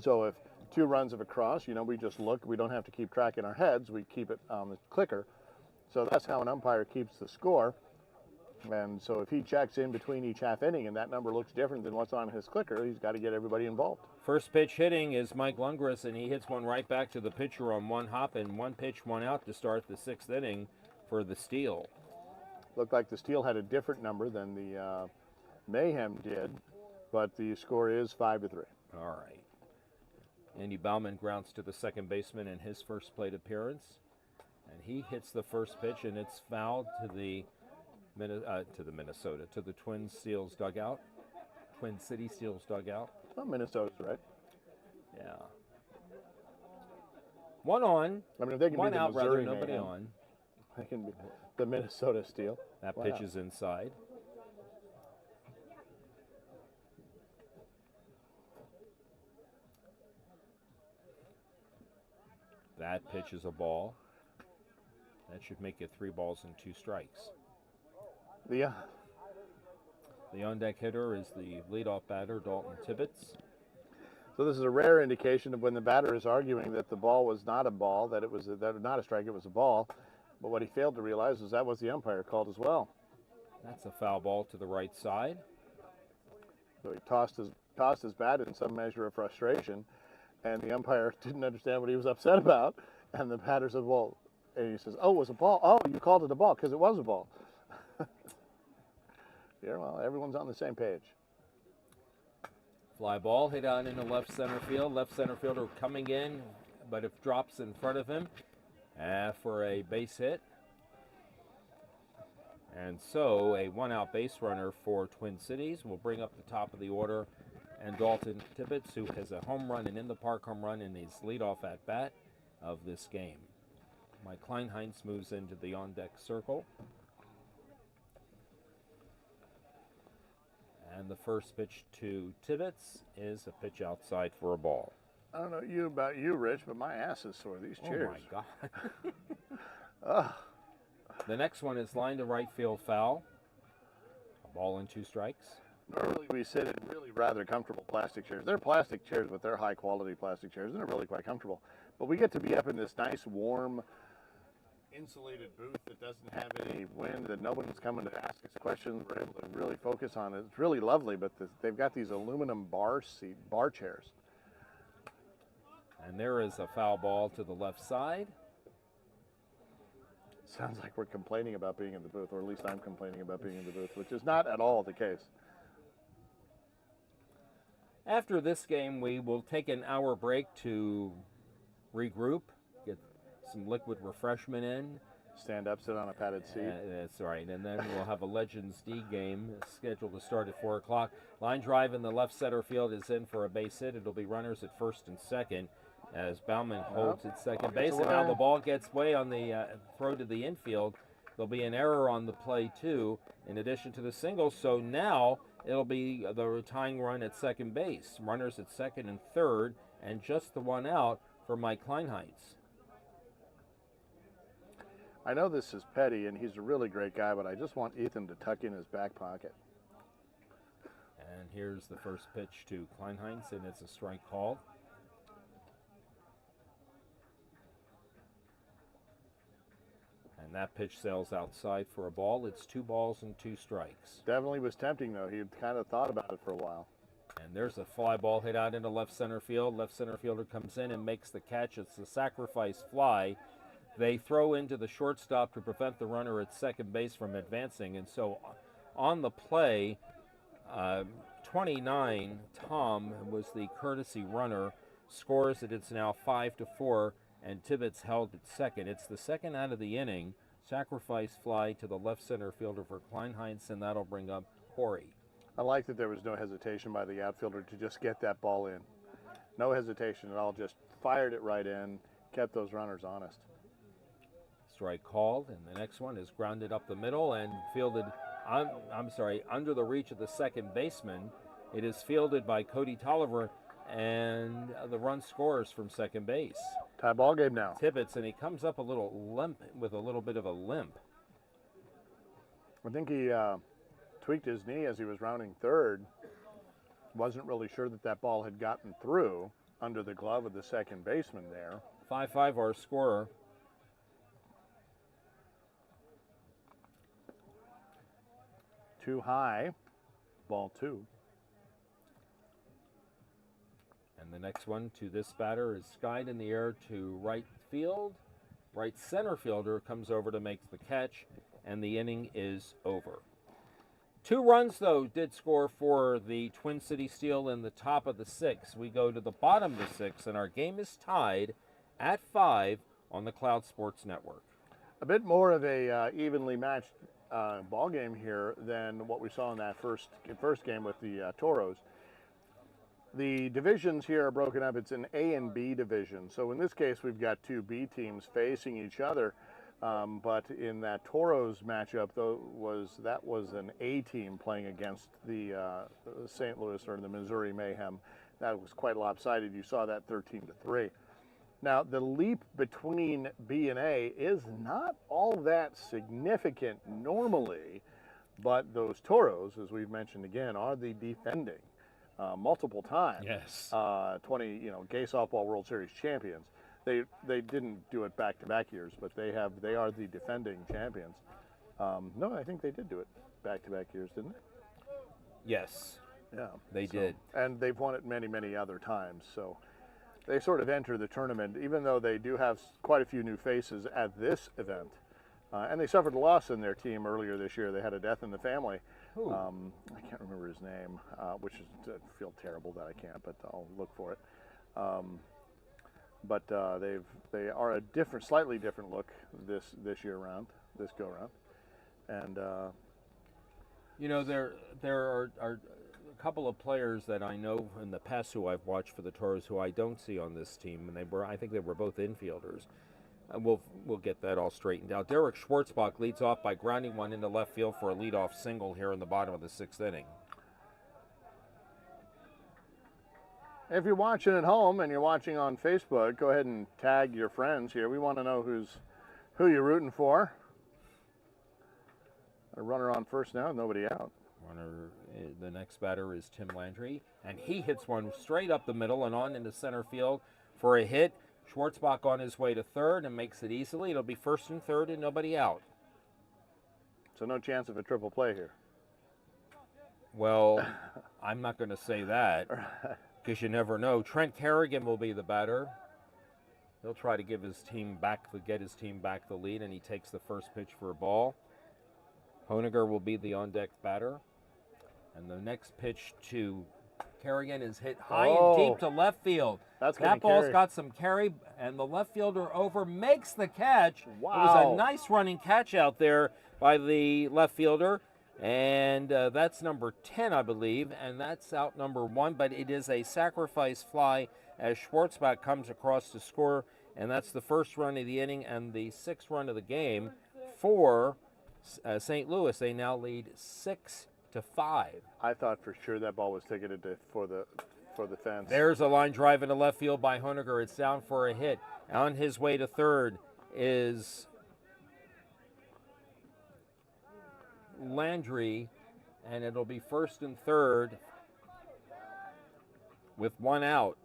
So if 2 runs have a cross, we just look. We don't have to keep track in our heads. We keep it on the clicker. So that's how an umpire keeps the score. And so if he checks in between each half inning and that number looks different than what's on his clicker, he's got to get everybody involved. First pitch hitting is Mike Lundgren, and he hits one right back to the pitcher on 1 hop, and 1 pitch, 1 out to start the 6th inning for the Steel. Looked like the Steel had a different number than the Mayhem did, but the score is 5-3. All right. Andy Bauman grounds to the second baseman in his first plate appearance, and he hits the first pitch, and it's fouled to the Twin Steels dugout, Twin City Steels dugout. Well, Minnesota's right. Yeah. 1 on. I mean, if they can 1 be the out, Missouri rather, nobody Mayhem, on. They can be the Minnesota Steel. That Wow. pitch is inside. That pitch is a ball. That should make it 3 balls and 2 strikes. The on-deck hitter is the leadoff batter, Dalton Tibbetts. So this is a rare indication of when the batter is arguing that the ball was not a ball, that it was not a strike, it was a ball. But what he failed to realize is that was the umpire called as well. That's a foul ball to the right side. So he tossed his bat in some measure of frustration, and the umpire didn't understand what he was upset about. And the batter said, well, and he says, oh, it was a ball. Oh, you called it a ball because it was a ball. Yeah, well, everyone's on the same page. Fly ball hit out into left center field. Left center fielder coming in, but it drops in front of him for a base hit. And so a 1-out base runner for Twin Cities will bring up the top of the order. And Dalton Tibbetts, who has a home run, an in-the-park home run in his leadoff at-bat of this game. Mike Kleinheinz moves into the on-deck circle. And the first pitch to Tibbetts is a pitch outside for a ball. I don't know about you, Rich, but my ass is sore. These chairs. Oh, my God. The next one is line to right field foul. A ball and 2 strikes. Normally we sit in really rather comfortable plastic chairs. They're plastic chairs, but they're high-quality plastic chairs, and they're really quite comfortable. But we get to be up in this nice, warm, insulated booth that doesn't have any wind, that nobody's coming to ask us questions. We're able to really focus on it. It's really lovely, but they've got these aluminum bar chairs. And there is a foul ball to the left side. Sounds like we're complaining about being in the booth, or at least I'm complaining about being in the booth, which is not at all the case. After this game, we will take an hour break to regroup, get some liquid refreshment in. Stand up, sit on a padded seat. That's right. And then we'll have a Legends D game scheduled to start at 4 o'clock. Line drive in the left center field is in for a base hit. It'll be runners at first and second as Bauman holds at second base. And now the ball gets way on the throw to the infield. There'll be an error on the play, too, in addition to the single. So now it'll be the tying run at second base. Runners at second and third, and just the 1 out for Mike Kleinheinz. I know this is petty, and he's a really great guy, but I just want Ethan to tuck in his back pocket. And here's the first pitch to Kleinheinz, and it's a strike called. And that pitch sails outside for a ball. It's 2 balls and 2 strikes. Definitely was tempting, though. He had kind of thought about it for a while. And there's a fly ball hit out into left center field. Left center fielder comes in and makes the catch. It's a sacrifice fly. They throw into the shortstop to prevent the runner at second base from advancing. And so on the play, 29, Tom was the courtesy runner, scores it. It's now 5-4, and Tibbetts held at second. It's the second out of the inning. Sacrifice fly to the left center fielder for Kleinheinz, and that'll bring up Corey. I like that there was no hesitation by the outfielder to just get that ball in. No hesitation at all, just fired it right in, kept those runners honest. Strike called, and the next one is grounded up the middle and fielded, under the reach of the second baseman. It is fielded by Cody Tolliver, and the run scores from second base. Tie ball game now. Tibbetts, and he comes up a little limp, with a little bit of a limp. I think he tweaked his knee as he was rounding third. Wasn't really sure that ball had gotten through under the glove of the second baseman there. 5-5 our scorer. Too high, ball 2. And the next one to this batter is skied in the air to right field. Right center fielder comes over to make the catch, and the inning is over. 2 runs, though, did score for the Twin City Steel in the top of the 6th. We go to the bottom of the 6th, and our game is tied at 5 on the Cloud Sports Network. A bit more of a evenly matched ball game here than what we saw in that first game with the Toros. The divisions here are broken up. It's an A and B division. So in this case, we've got 2 B teams facing each other. But in that Toros matchup, that was an A team playing against the St. Louis or the Missouri Mayhem. That was quite lopsided. You saw that 13-3. Now, the leap between B and A is not all that significant normally, but those Toros, as we've mentioned again, are the defending multiple times. Yes. 20, gay softball World Series champions. They didn't do it back-to-back years, but they are the defending champions. No, I think they did do it back-to-back years, didn't they? Yes. Yeah, they did. And they've won it many, many other times. So they sort of enter the tournament, even though they do have quite a few new faces at this event. And they suffered a loss in their team earlier this year. They had a death in the family. I can't remember his name, which is, I feel terrible that I can't, but I'll look for it. But they are a slightly different look this go round, and there are a couple of players that I know in the past who I've watched for the Toros who I don't see on this team, and I think they were both infielders. And we'll get that all straightened out. Derek Schwartzbach leads off by grounding one into left field for a leadoff single here in the bottom of the 6th inning. If you're watching at home and you're watching on Facebook, go ahead and tag your friends here. We want to know who you're rooting for. A runner on first now, nobody out. The next batter is Tim Landry, and he hits one straight up the middle and on into center field for a hit. Schwartzbach on his way to third and makes it easily. It'll be first and third and nobody out. So no chance of a triple play here. Well, I'm not going to say that because you never know. Trent Kerrigan will be the batter. He'll try to get his team back the lead, and he takes the first pitch for a ball. Honiger will be the on-deck batter. And the next pitch to Kerrigan is hit high and deep to left field. That ball's got some carry, and the left fielder over makes the catch. Wow. It was a nice running catch out there by the left fielder, and that's number 10, I believe, and that's out number 1, but it is a sacrifice fly as Schwartzbach comes across to score, and that's the first run of the inning and the 6th run of the game for St. Louis. They now lead 6-5. I thought for sure that ball was ticketed for the fence. There's a line drive into left field by Honiger. It's down for a hit. On his way to third is Landry, and it'll be first and third with one out.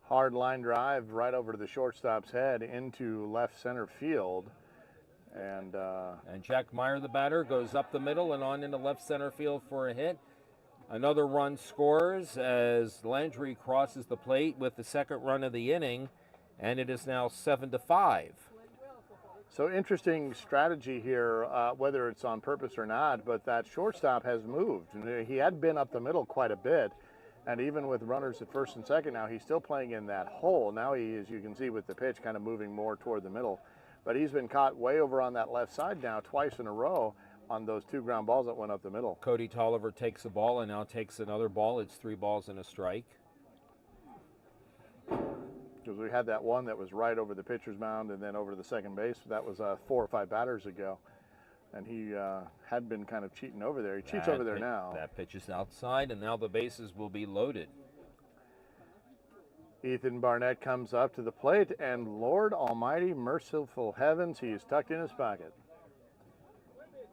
Hard line drive right over to the shortstop's head into left center field. And Jack Meyer, the batter, goes up the middle and on into left center field for a hit. Another run scores as Landry crosses the plate with the second run of the inning, and it is now 7-5. So interesting strategy here, whether it's on purpose or not, but that shortstop has moved. He had been up the middle quite a bit, and even with runners at first and second now, he's still playing in that hole. Now he, as you can see with the pitch, kind of moving more toward the middle. But he's been caught way over on that left side now twice in a row on those 2 ground balls that went up the middle. Cody Tolliver takes the ball and now takes another ball. It's 3 balls and a strike. Because we had that one that was right over the pitcher's mound and then over to the second base. That was 4 or 5 batters ago. And he had been kind of cheating over there. He cheats over there now. That pitch is outside, and now the bases will be loaded. Ethan Barnett comes up to the plate, and Lord Almighty, merciful heavens, he is tucked in his pocket.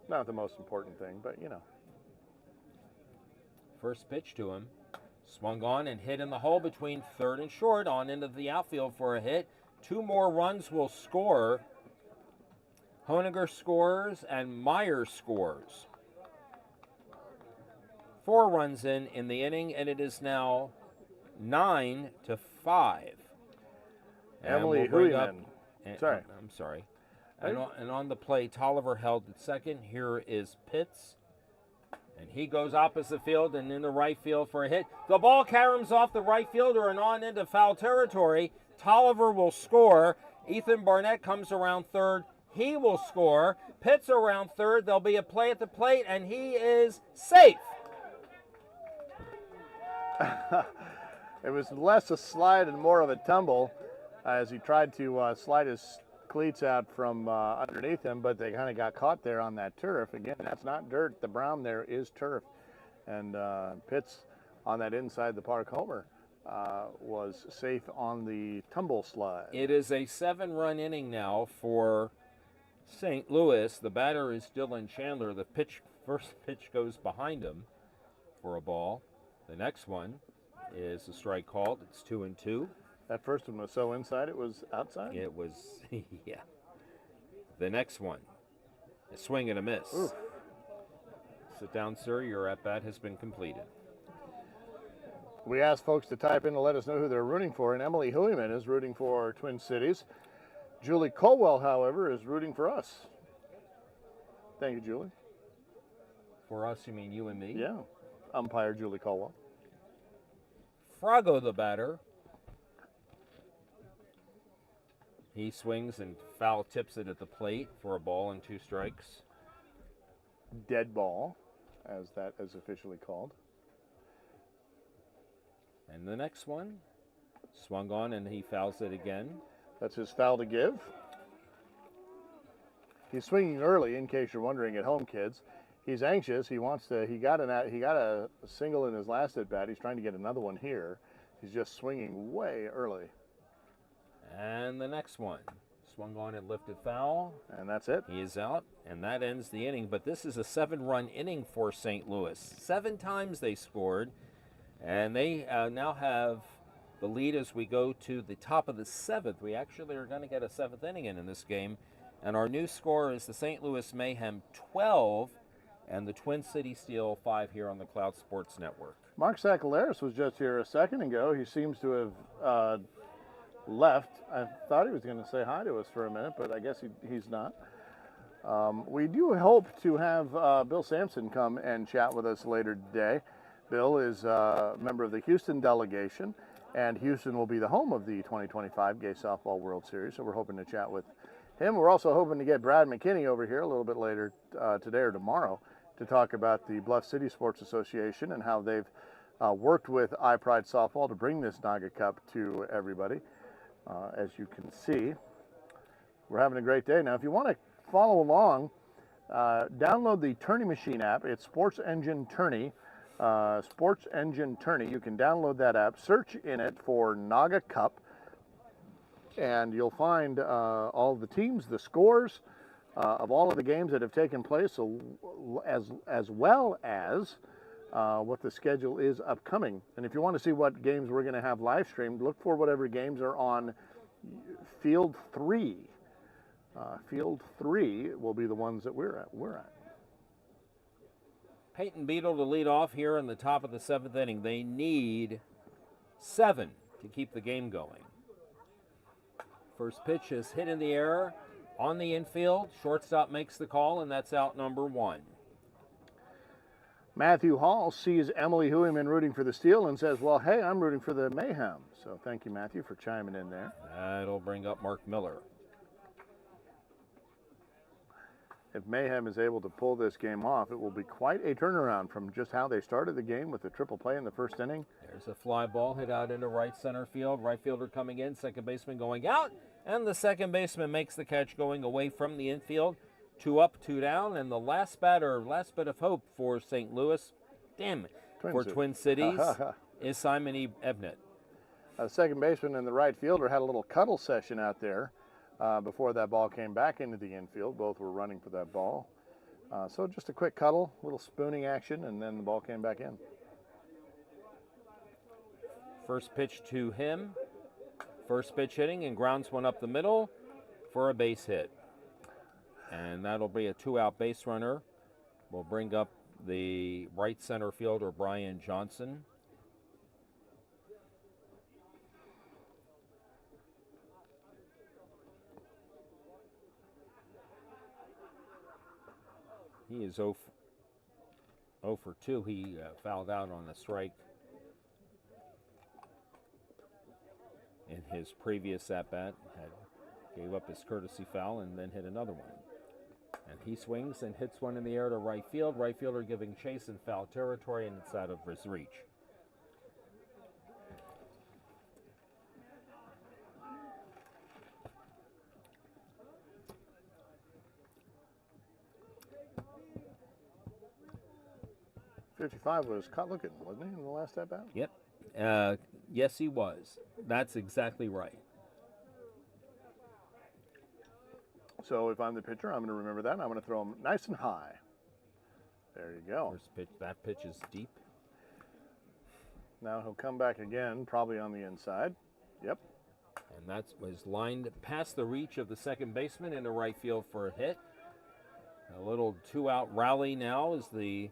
Not the most important thing, but you know. First pitch to him. Swung on and hit in the hole between third and short, on into the outfield for a hit. 2 more runs will score. Honiger scores and Meyer scores. 4 runs in the inning, and it is now 9-5. Emily Hueyman. Sorry. I'm sorry. And on the play, Tolliver held at second. Here is Pitts. And he goes opposite field and into right field for a hit. The ball caroms off the right fielder and on into foul territory. Tolliver will score. Ethan Barnett comes around third. He will score. Pitts around third. There'll be a play at the plate, and he is safe. It was less a slide and more of a tumble as he tried to slide his cleats out from underneath him, but they kind of got caught there on that turf. Again, that's not dirt. The brown there is turf. And Pitts on that inside the park homer was safe on the tumble slide. It is a 7-run inning now for St. Louis. The batter is Dylan Chandler. The first pitch goes behind him for a ball. The next one is a strike called. It's 2-2. That first one was so inside it was outside? It was, yeah. The next one, a swing and a miss. Oof. Sit down, sir. Your at-bat has been completed. We asked folks to type in to let us know who they're rooting for, and Emily Hueyman is rooting for Twin Cities. Julie Colwell, however, is rooting for us. Thank you, Julie. For us, you mean you and me? Yeah. Umpire Julie Colwell. Frago, the batter. He swings and foul tips it at the plate for a ball and 2 strikes. Dead ball, as that is officially called. And the next one, swung on and he fouls it again. That's his foul to give. He's swinging early, in case you're wondering at home, kids. He's anxious. He wants to. He got a single in his last at bat. He's trying to get another one here. He's just swinging way early. And the next one, swung on and lifted foul. And that's it. He is out, and that ends the inning. But this is a 7-run inning for St. Louis. 7 times they scored, and they now have the lead as we go to the top of the 7th. We actually are going to get a 7th inning in this game. And our new score is the St. Louis Mayhem 12 and the Twin Cities Steel 5 here on the Cloud Sports Network. Mark Sakalaris was just here a second ago. He seems to have left. I thought he was going to say hi to us for a minute, but I guess he's not. We do hope to have Bill Sampson come and chat with us later today. Bill is a member of the Houston delegation, and Houston will be the home of the 2025 Gay Softball World Series, so we're hoping to chat with him. We're also hoping to get Brad McKinney over here a little bit later today or tomorrow to talk about the Bluff City Sports Association and how they've worked with iPride Softball to bring this NAGAAA Cup to everybody. As you can see, we're having a great day. Now, if you want to follow along, download the Tourney Machine app. It's Sports Engine Tourney. Sports Engine Tourney. You can download that app, search in it for NAGAAA Cup, and you'll find all the teams, the scores of all of the games that have taken place, as well as what the schedule is upcoming. And if you want to see what games we're going to have live streamed, look for whatever games are on Field 3. Field 3 will be the ones that we're at. Peyton Beetle to lead off here in the top of the 7th inning. They need 7 to keep the game going. First pitch is hit in the air on the infield. Shortstop makes the call, and that's out number 1. Matthew Hall sees Emily Hueyman rooting for the Steel and says, well, hey, I'm rooting for the Mayhem. So thank you, Matthew, for chiming in there. That'll bring up Mark Miller. If Mayhem is able to pull this game off, it will be quite a turnaround from just how they started the game with the triple play in the first inning. There's a fly ball hit out into right center field. Right fielder coming in, second baseman going out, and the second baseman makes the catch going away from the infield. 2 up, 2 down, and the last bit of hope for St. Louis, Twin Cities, is Simon E. Ebnett. The second baseman and the right fielder had a little cuddle session out there before that ball came back into the infield. Both were running for that ball. So just a quick cuddle, little spooning action, and then the ball came back in. First pitch to him. First pitch hitting and grounds one up the middle for a base hit. And that'll be a 2-out base runner. We'll bring up the right center fielder, Brian Johnson. He is 0 for 2. He fouled out on a strike in his previous at-bat. Gave up his courtesy foul and then hit another one. And he swings and hits one in the air to right field. Right fielder giving chase in foul territory, and it's out of his reach. .55 was caught looking, wasn't he, in the last at bat? Yep. Yes, he was. That's exactly right. So if I'm the pitcher, I'm going to remember that. And I'm going to throw him nice and high. There you go. First pitch. That pitch is deep. Now he'll come back again, probably on the inside. Yep. And that was lined past the reach of the second baseman into right field for a hit. A little two-out rally now as the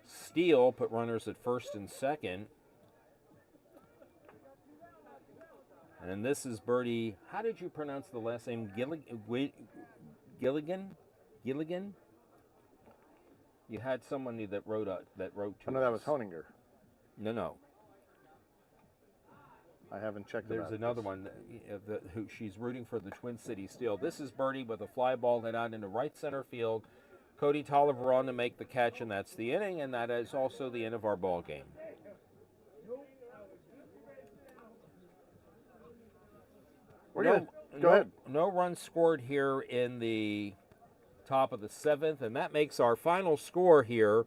steal put runners at first and second. And this is birdie. How did you pronounce the last name? Gilligan? Gilligan? You had somebody that wrote to I know that was Honinger. No. I haven't checked. There's another one who she's rooting for the Twin Cities Steel. This is birdie with a fly ball hit out into right center field. Cody Tolliver on to make the catch, and that's the inning, and that is also the end of our ball game. Go ahead. No runs scored here in the top of the seventh, and that makes our final score here: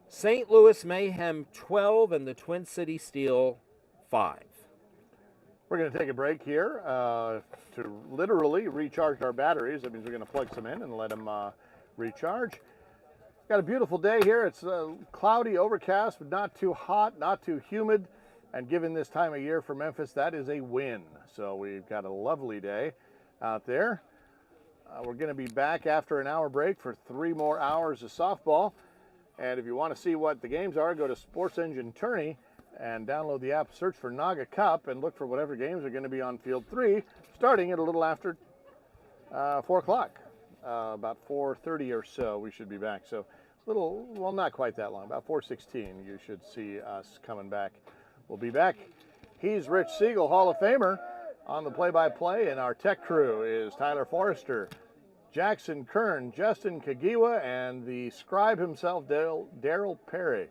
St. Louis Mayhem 12 and the Twin City Steel 5. We're going to take a break here to literally recharge our batteries. That means we're going to plug some in and let them recharge. Got a beautiful day here. It's cloudy, overcast, but not too hot, not too humid. And given this time of year for Memphis, that is a win. So we've got a lovely day out there. We're going to be back after an hour break for 3 more hours of softball. And if you want to see what the games are, go to Sports Engine Tourney and download the app, search for NAGAAA Cup, and look for whatever games are going to be on Field 3, starting at a little after 4 o'clock. About 4:30 or so, we should be back. So well, not quite that long. About 4:16, you should see us coming back. We'll be back. He's Rich Siegel, Hall of Famer, on the play-by-play, and our tech crew is Tyler Forrester, Jackson Kern, Justin Kagiwa, and the scribe himself, Daryl Perry.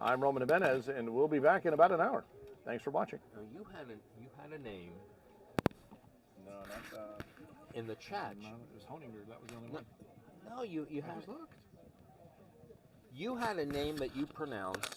I'm Roman Ibanez, and we'll be back in about an hour. Thanks for watching. Now you had a name. No, not in the chat. no, it was Honinger. That was the only one. No, you I had just looked. you had a name that you pronounced